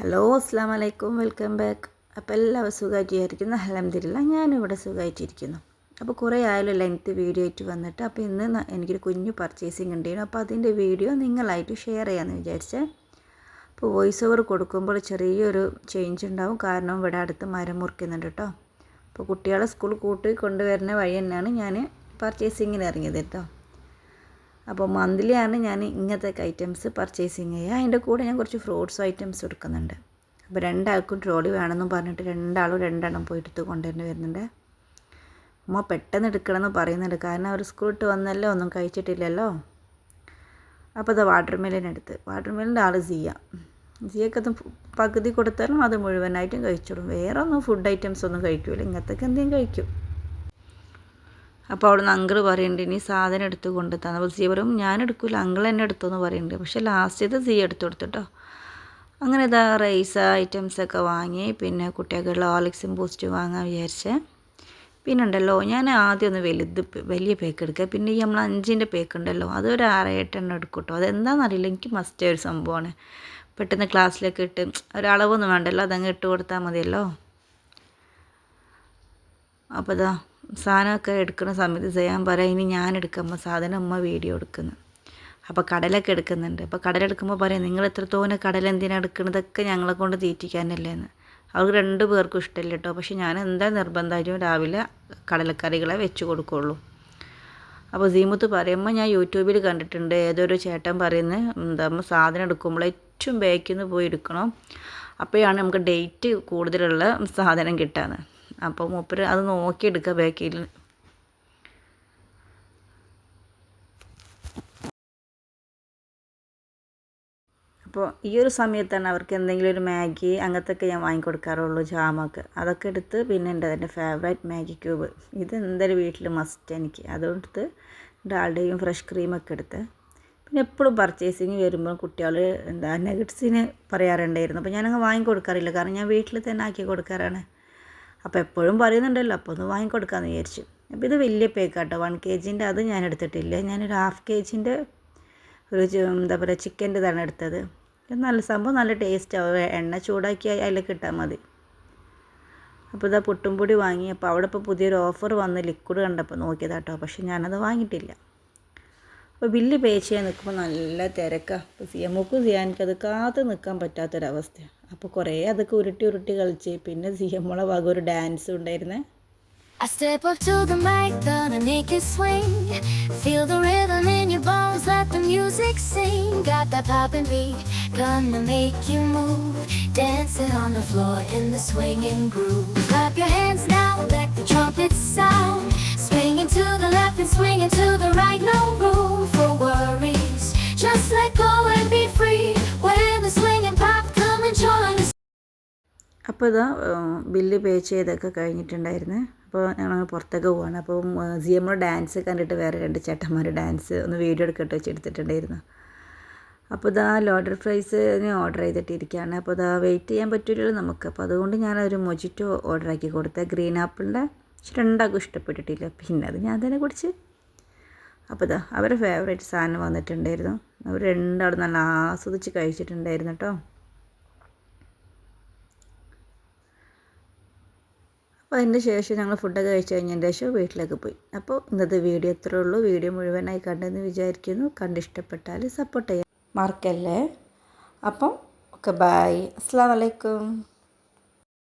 Hello അസ്സലാമു അലൈക്കും, welcome back. അപ്പോൾ എല്ലാവരും സുഖമായിട്ടിരിക്കുന്നു. അൽഹംദുലില്ലാ ഞാനിവിടെ സുഖമായിട്ടിരിക്കുന്നു. അപ്പോൾ കുറേ ആയാലും ലെങ്ത്ത് വീഡിയോ ആയിട്ട് വന്നിട്ട്, അപ്പോൾ ഇന്ന് എനിക്കൊരു കുഞ്ഞു പർച്ചേസിങ് ഉണ്ടായിരുന്നു. അപ്പോൾ അതിൻ്റെ വീഡിയോ നിങ്ങളായിട്ട് ഷെയർ ചെയ്യാമെന്ന് വിചാരിച്ചേ. അപ്പോൾ വോയിസ് ഓവർ കൊടുക്കുമ്പോൾ ചെറിയൊരു ചേഞ്ച് ഉണ്ടാവും, കാരണം ഇവിടെ അടുത്ത് മരം മുറിക്കുന്നുണ്ട് കേട്ടോ. അപ്പോൾ കുട്ടികളെ സ്കൂൾ കൂട്ടി കൊണ്ടുവരുന്ന വഴി തന്നെയാണ് ഞാൻ പർച്ചേസിങ്ങിന് ഇറങ്ങിയത് കേട്ടോ. അപ്പോൾ മന്ത്ലി ആണ് ഞാൻ ഇങ്ങനത്തെ ഐറ്റംസ് പർച്ചേസിങ് ചെയ്യുക. അതിൻ്റെ കൂടെ ഞാൻ കുറച്ച് ഫ്രൂട്ട്സ് ഐറ്റംസ് എടുക്കുന്നുണ്ട്. അപ്പോൾ രണ്ടാൾക്കും ട്രോളി വേണമെന്നും പറഞ്ഞിട്ട് രണ്ടാളും രണ്ടെണ്ണം പോയി എടുത്ത് കൊണ്ടുവരുന്നു വരുന്നുണ്ട്. ഉമ്മ പെട്ടെന്ന് എടുക്കണമെന്ന് പറയുന്നുണ്ട്, കാരണം അവർ സ്കൂളിട്ട് വന്നല്ലോ, ഒന്നും കഴിച്ചിട്ടില്ലല്ലോ. അപ്പോൾ അത് വാട്ടർമെലൻ എടുത്ത്. വാട്ടർമെലിൻ്റെ ആൾ സിയക്കത് പകുതി കൊടുത്താലും അത് മുഴുവനായിട്ടും കഴിച്ചോളും. വേറെ ഒന്നും ഫുഡ് ഐറ്റംസ് ഒന്നും കഴിക്കില്ല, ഇങ്ങനത്തൊക്കെ എന്തെങ്കിലും കഴിക്കും. അപ്പോൾ അവിടെ നിന്ന് അങ്കിൾ പറയുന്നുണ്ട് ഇനി സാധനം എടുത്ത് കൊണ്ട് തന്നെ. അപ്പോൾ സിയ പറയും ഞാൻ എടുക്കില്ല, അങ്കിൾ തന്നെ എടുത്തോന്ന് പറയുന്നുണ്ട്. പക്ഷേ ലാസ്റ്റ് ഇത് സിയ എടുത്ത് കൊടുത്തിട്ടോ. അങ്ങനെ ഇതാ റൈസ് ഐറ്റംസൊക്കെ വാങ്ങി, പിന്നെ കുട്ടികൾക്കുള്ള ഹോർലിക്സും ബൂസ്റ്റും വാങ്ങാൻ വിചാരിച്ചേ. പിന്നെ ഉണ്ടല്ലോ, ഞാൻ ആദ്യം ഒന്ന് വലിയ പേക്ക് എടുക്കുക, പിന്നെ ഈ നമ്മൾ 5ൻ്റെ പേക്ക് ഉണ്ടല്ലോ, അതൊരു 6-8 എടുക്കും കേട്ടോ. അതെന്താണെന്നറിയില്ല, എനിക്ക് മസ്റ്റേ ഒരു സംഭവമാണ്. പെട്ടെന്ന് ക്ലാസ്സിലേക്ക് ഇട്ട് ഒരളവൊന്നും വേണ്ടല്ലോ, അതങ്ങ് ഇട്ട് കൊടുത്താൽ മതിയല്ലോ. അപ്പോൾ ഇതാ സാധനമൊക്കെ എടുക്കുന്ന സമയത്ത് ചെയ്യാൻ പറയാം, ഇനി ഞാൻ എടുക്കുമ്പോൾ സാധനം അമ്മ വീഡിയോ എടുക്കുന്നു. അപ്പോൾ കടലൊക്കെ എടുക്കുന്നുണ്ട്. അപ്പോൾ കടല എടുക്കുമ്പോൾ പറയാം, നിങ്ങൾ എത്രത്തോനെ കടല എന്തിനാണ് എടുക്കുന്നതൊക്കെ ഞങ്ങളെ കൊണ്ട് തീറ്റിക്കാനല്ലേ എന്ന്. അവർക്ക് 2 പേർക്കും ഇഷ്ടമില്ല കേട്ടോ. പക്ഷേ ഞാൻ എന്താ നിർബന്ധമായിട്ടും രാവിലെ കടലക്കറികളെ വെച്ച് കൊടുക്കുകയുള്ളൂ. അപ്പോൾ സീമുത്ത് പറയുമ്പോൾ ഞാൻ യൂട്യൂബിൽ കണ്ടിട്ടുണ്ട്, ഏതൊരു ചേട്ടൻ പറയുന്നത് എന്താകുമ്പോൾ സാധനം എടുക്കുമ്പോൾ ഏറ്റവും ബാക്കിൽ നിന്ന് പോയി എടുക്കണം, അപ്പോഴാണ് നമുക്ക് ഡേറ്റ് കൂടുതലുള്ള സാധനം കിട്ടാന്ന്. അപ്പോൾ മൂപ്പര് അത് നോക്കിയെടുക്കുക ബാക്കിൽ. അപ്പോൾ ഈ ഒരു സമയത്താണ് അവർക്ക് എന്തെങ്കിലും ഒരു മാഗി അങ്ങനത്തെയൊക്കെ ഞാൻ വാങ്ങിക്കൊടുക്കാറുള്ളൂ, ജാമൊക്കെ. അതൊക്കെ എടുത്ത് പിന്നെ എൻ്റെ ഫേവറേറ്റ് മാഗി ക്യൂബ്, ഇത് എന്തായാലും വീട്ടിൽ മസ്റ്റ് എനിക്ക്. അതെടുത്ത് ഡാൽഡയും ഫ്രഷ് ക്രീമൊക്കെ എടുത്ത്. പിന്നെ എപ്പോഴും പർച്ചേസിങ് വരുമ്പോൾ കുട്ടികൾ നഗറ്റ്സിന് പറയാറുണ്ടായിരുന്നു. അപ്പോൾ ഞാനങ്ങ് വാങ്ങിക്കൊടുക്കാറില്ല, കാരണം ഞാൻ വീട്ടിൽ തന്നെ ആക്കി കൊടുക്കാറാണ്. അപ്പോൾ എപ്പോഴും പറയുന്നുണ്ടല്ലോ, അപ്പോൾ ഒന്ന് വാങ്ങിക്കൊടുക്കാമെന്ന് വിചാരിച്ചു. അപ്പോൾ ഇത് വലിയ പേക്കാട്ടോ, 1 kgൻ്റെ. അത് ഞാൻ എടുത്തിട്ടില്ല, ഞാനൊരു 1/2 kgൻ്റെ ഒരു എന്താ പറയുക ചിക്കൻ്റെ ഇതാണ് എടുത്തത്. ഇത് നല്ല സംഭവം, നല്ല ടേസ്റ്റ് ആവും. എണ്ണ ചൂടാക്കി അതിലേക്ക് ഇട്ടാൽ മതി. അപ്പോൾ ഇതാ പുട്ടും പൊടി വാങ്ങി. അപ്പോൾ അവിടെ ഇപ്പോൾ പുതിയൊരു ഓഫർ വന്ന് ലിക്വിഡ് കണ്ടപ്പോൾ നോക്കിയതാട്ടോ, പക്ഷേ ഞാനത് വാങ്ങിയിട്ടില്ല. അപ്പോൾ ബില്ല് പേ ചെയ്യാൻ നിൽക്കുമ്പോൾ നല്ല തിരക്കാണ്. അപ്പോൾ സിയമ്മക്കും സിയാനിക്കത് കാത്ത് നിൽക്കാൻ പറ്റാത്തൊരവസ്ഥയാണ്. അപ്പോൾ കുറേ അതൊക്കെ ഉരുട്ടി കളിച്ച്, പിന്നെ സിയമ്മളെ വക ഒരു ഡാൻസും ഉണ്ടായിരുന്നേ. I step up to the mic, gonna make it swing. Feel the rhythm in your bones, let the music sing. Got that poppin' beat, gonna make you move. Dancing on the floor in the swinging groove. Clap your hands now, let the trumpets sound. Swinging to the left and swinging to the right, no room for worries. Just let go and be free. When the swinging pop, come and join us. അപ്പോൾ ഇതാ bill pay ചെയ്തൊക്കെ കഴിഞ്ഞിട്ടുണ്ടായിരുന്നു. അപ്പോൾ ഞങ്ങൾ പുറത്തൊക്കെ പോവാണ്. അപ്പോൾ സിയമ്മ dance കണ്ടിട്ട് വേറെ 2 ചേട്ടന്മാർ ഡാൻസ് ഒന്ന് വീഡിയോ എടുക്കട്ടെ വെച്ച് എടുത്തിട്ടുണ്ടായിരുന്നു. അപ്പോൾ ഇതാ ലോഡർ ഫ്രൈസിന് ഓർഡർ ചെയ്തിട്ടിരിക്കുകയാണ്. അപ്പോൾ ഇതാ വെയിറ്റ് ചെയ്യാൻ പറ്റില്ലല്ലോ നമുക്ക്. അപ്പോൾ അതുകൊണ്ട് ഞാനൊരു മൊജിറ്റോ ഓർഡർ ആക്കി കൊടുത്തത്, ഗ്രീൻ ആപ്പിളിൻ്റെ. പക്ഷെ രണ്ടാൾക്കും ഇഷ്ടപ്പെട്ടിട്ടില്ല, പിന്നെ അത് ഞാൻ തന്നെ കുടിച്ച്. അപ്പോൾ ഇതാ അവരുടെ ഫേവറേറ്റ് സാധനം വന്നിട്ടുണ്ടായിരുന്നു. അവർ രണ്ടാളും നല്ല ആസ്വദിച്ച് കഴിച്ചിട്ടുണ്ടായിരുന്നു കേട്ടോ. അപ്പോൾ അതിൻ്റെ ശേഷം ഞങ്ങൾ ഫുഡൊക്കെ കഴിച്ച് കഴിഞ്ഞതിന് ശേഷം വീട്ടിലേക്ക് പോയി. അപ്പോൾ ഇന്നത്തെ വീഡിയോ ഇത്രേ ഉള്ളൂ. വീഡിയോ മുഴുവനായി കണ്ടെന്ന് വിചാരിക്കുന്നു. കണ്ടിഷ്ടപ്പെട്ടാൽ സപ്പോർട്ട് ചെയ്യാൻ മറക്കല്ലേ. അപ്പം ഓക്കെ, ബൈ, അസ്സലാമു അലൈക്കും.